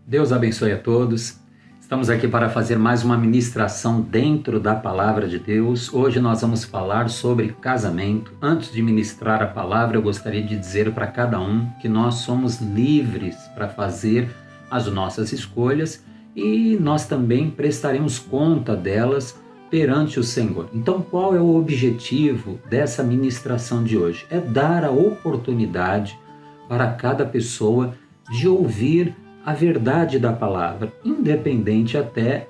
Deus abençoe a todos. Estamos aqui para fazer mais uma ministração dentro da Palavra de Deus. Hoje nós vamos falar sobre casamento. Antes de ministrar a palavra, eu gostaria de dizer para cada um que nós somos livres para fazer as nossas escolhas e nós também prestaremos conta delas perante o Senhor. Então, qual é o objetivo dessa ministração de hoje? É dar a oportunidade para cada pessoa de ouvir a verdade da palavra, independente até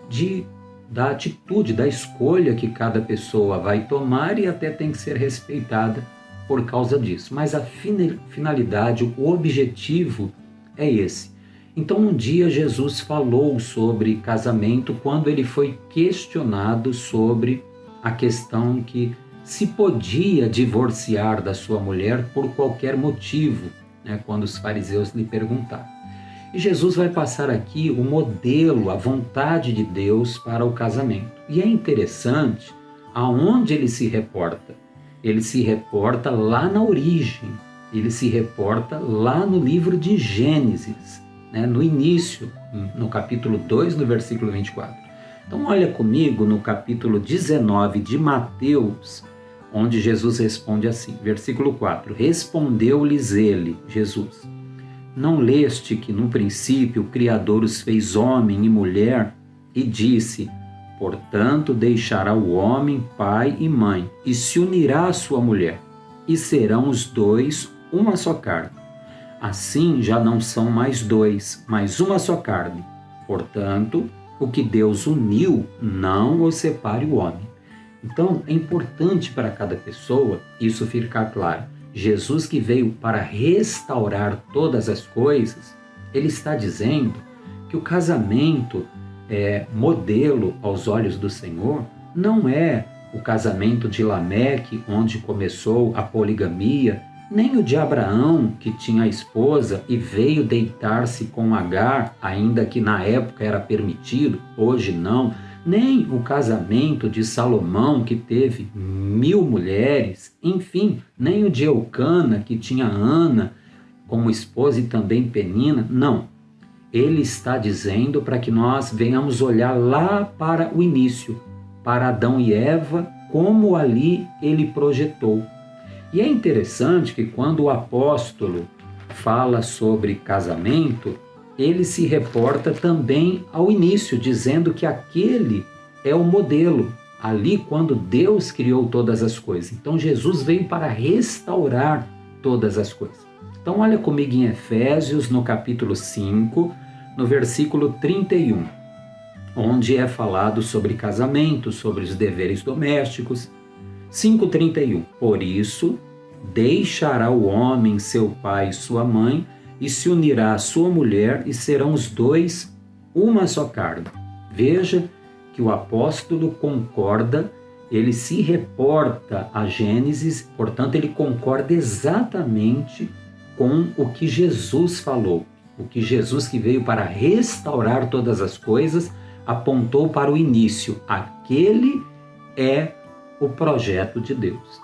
da atitude, da escolha que cada pessoa vai tomar e até tem que ser respeitada por causa disso. Mas a finalidade, o objetivo é esse. Então um dia Jesus falou sobre casamento quando ele foi questionado sobre a questão que se podia divorciar da sua mulher por qualquer motivo, quando os fariseus lhe perguntaram. E Jesus vai passar aqui o modelo, a vontade de Deus para o casamento. E é interessante aonde ele se reporta. Ele se reporta lá na origem, ele se reporta lá no livro de Gênesis, no início, no capítulo 2, no versículo 24. Então olha comigo no capítulo 19 de Mateus, onde Jesus responde assim, versículo 4. Respondeu-lhes ele, Jesus: não leste que no princípio o Criador os fez homem e mulher e disse: portanto deixará o homem pai e mãe e se unirá à sua mulher e serão os dois uma só carne. Assim já não são mais dois, mas uma só carne. Portanto, o que Deus uniu, não o separe o homem. Então, é importante para cada pessoa isso ficar claro. Jesus, que veio para restaurar todas as coisas, ele está dizendo que o casamento modelo aos olhos do Senhor não é o casamento de Lameque, onde começou a poligamia, nem o de Abraão, que tinha a esposa e veio deitar-se com Agar, ainda que na época era permitido, hoje não, nem o casamento de Salomão, que teve 1000 mulheres, enfim, nem o de Eucana, que tinha Ana como esposa e também Penina, não. Ele está dizendo para que nós venhamos olhar lá para o início, para Adão e Eva, como ali ele projetou. E é interessante que quando o apóstolo fala sobre casamento, ele se reporta também ao início, dizendo que aquele é o modelo, ali quando Deus criou todas as coisas. Então Jesus veio para restaurar todas as coisas. Então olha comigo em Efésios, no capítulo 5, no versículo 31, onde é falado sobre casamento, sobre os deveres domésticos. 5:31. Por isso, deixará o homem seu pai e sua mãe e se unirá à sua mulher e serão os dois uma só carne. Veja que o apóstolo concorda, ele se reporta a Gênesis, portanto ele concorda exatamente com o que Jesus falou. O que Jesus, que veio para restaurar todas as coisas, apontou para o início. Aquele é o projeto de Deus.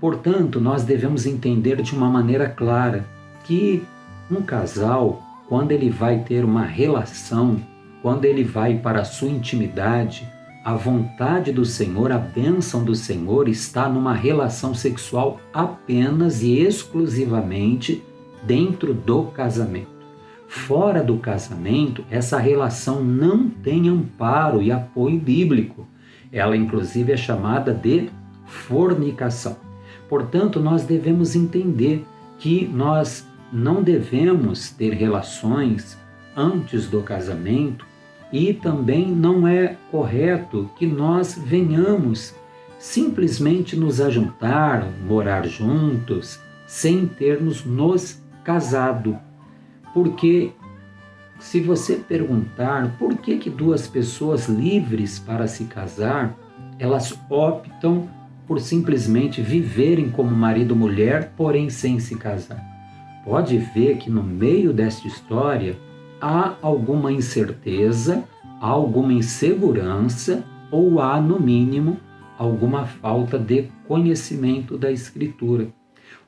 Portanto, nós devemos entender de uma maneira clara que um casal, quando ele vai ter uma relação, quando ele vai para a sua intimidade, a vontade do Senhor, a bênção do Senhor está numa relação sexual apenas e exclusivamente dentro do casamento. Fora do casamento, essa relação não tem amparo e apoio bíblico. Ela, inclusive, é chamada de fornicação. Portanto, nós devemos entender que nós não devemos ter relações antes do casamento e também não é correto que nós venhamos simplesmente nos ajuntar, morar juntos, sem termos nos casado. Porque se você perguntar por que duas pessoas livres para se casar, elas optam por simplesmente viverem como marido e mulher, porém sem se casar. Pode ver que no meio desta história há alguma incerteza, há alguma insegurança ou há, no mínimo, alguma falta de conhecimento da Escritura.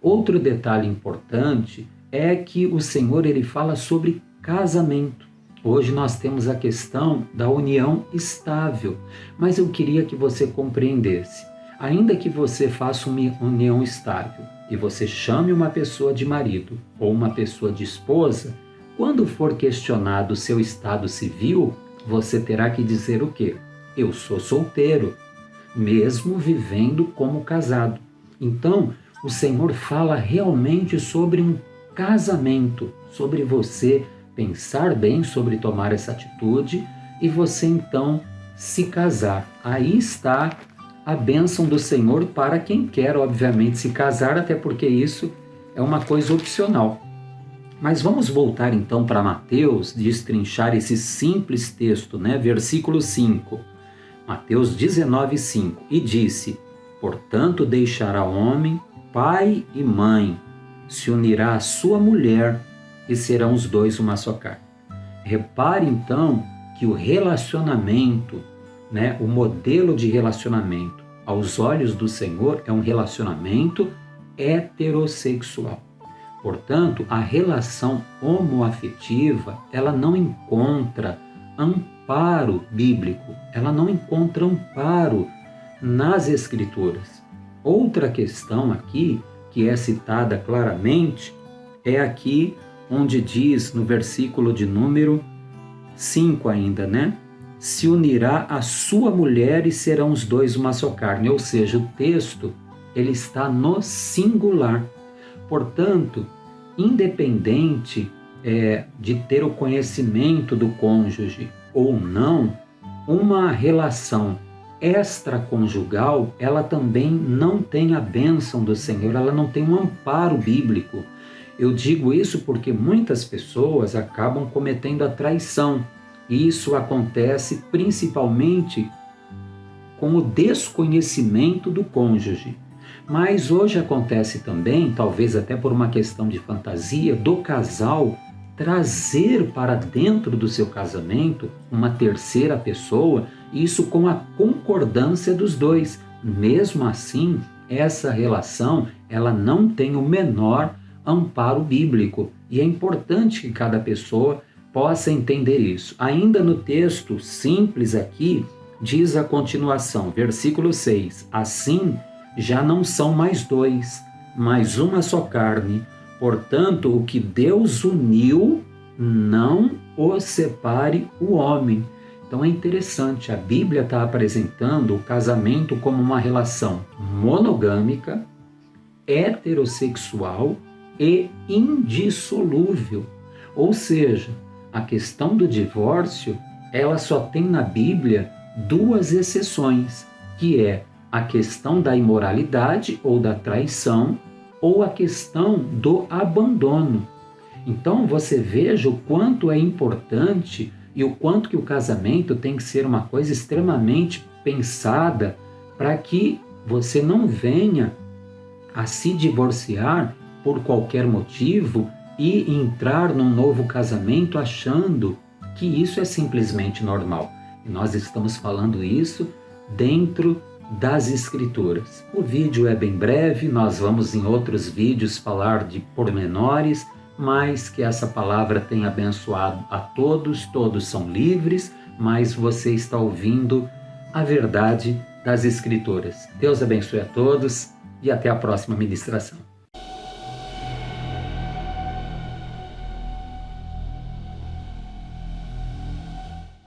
Outro detalhe importante é que o Senhor ele fala sobre casamento. Hoje nós temos a questão da união estável, mas eu queria que você compreendesse. Ainda que você faça uma união estável e você chame uma pessoa de marido ou uma pessoa de esposa, quando for questionado o seu estado civil, você terá que dizer o quê? Eu sou solteiro, mesmo vivendo como casado. Então, o Senhor fala realmente sobre um casamento, sobre você pensar bem sobre tomar essa atitude e você então se casar. Aí está a bênção do Senhor para quem quer, obviamente, se casar, até porque isso é uma coisa opcional. Mas vamos voltar então para Mateus, destrinchar esse simples texto, Versículo 5. Mateus 19:5. E disse: portanto, deixará o homem pai e mãe, se unirá à sua mulher, e serão os dois uma só carne. Repare então que o relacionamento, o modelo de relacionamento aos olhos do Senhor é um relacionamento heterossexual. Portanto, a relação homoafetiva, ela não encontra amparo bíblico, ela não encontra amparo nas Escrituras. Outra questão aqui, que é citada claramente, é aqui onde diz no versículo de número 5 ainda, se unirá à sua mulher e serão os dois uma só carne. Ou seja, o texto ele está no singular. Portanto, independente de ter o conhecimento do cônjuge ou não, uma relação extraconjugal, ela também não tem a bênção do Senhor, ela não tem um amparo bíblico. Eu digo isso porque muitas pessoas acabam cometendo a traição. E isso acontece principalmente com o desconhecimento do cônjuge. Mas hoje acontece também, talvez até por uma questão de fantasia, do casal trazer para dentro do seu casamento uma terceira pessoa, isso com a concordância dos dois. Mesmo assim, essa relação ela não tem o menor amparo bíblico. E é importante que cada pessoa possa entender isso. Ainda no texto simples aqui, diz a continuação, versículo 6, assim já não são mais dois, mas uma só carne. Portanto, o que Deus uniu, não o separe o homem. Então é interessante, a Bíblia está apresentando o casamento como uma relação monogâmica, heterossexual e indissolúvel. Ou seja, a questão do divórcio, ela só tem na Bíblia duas exceções, que é a questão da imoralidade ou da traição ou a questão do abandono. Então você veja o quanto é importante e o quanto que o casamento tem que ser uma coisa extremamente pensada para que você não venha a se divorciar por qualquer motivo e entrar num novo casamento achando que isso é simplesmente normal. E nós estamos falando isso dentro das Escrituras. O vídeo é bem breve, nós vamos em outros vídeos falar de pormenores, mas que essa palavra tenha abençoado a todos, todos são livres, mas você está ouvindo a verdade das Escrituras. Deus abençoe a todos e até a próxima ministração.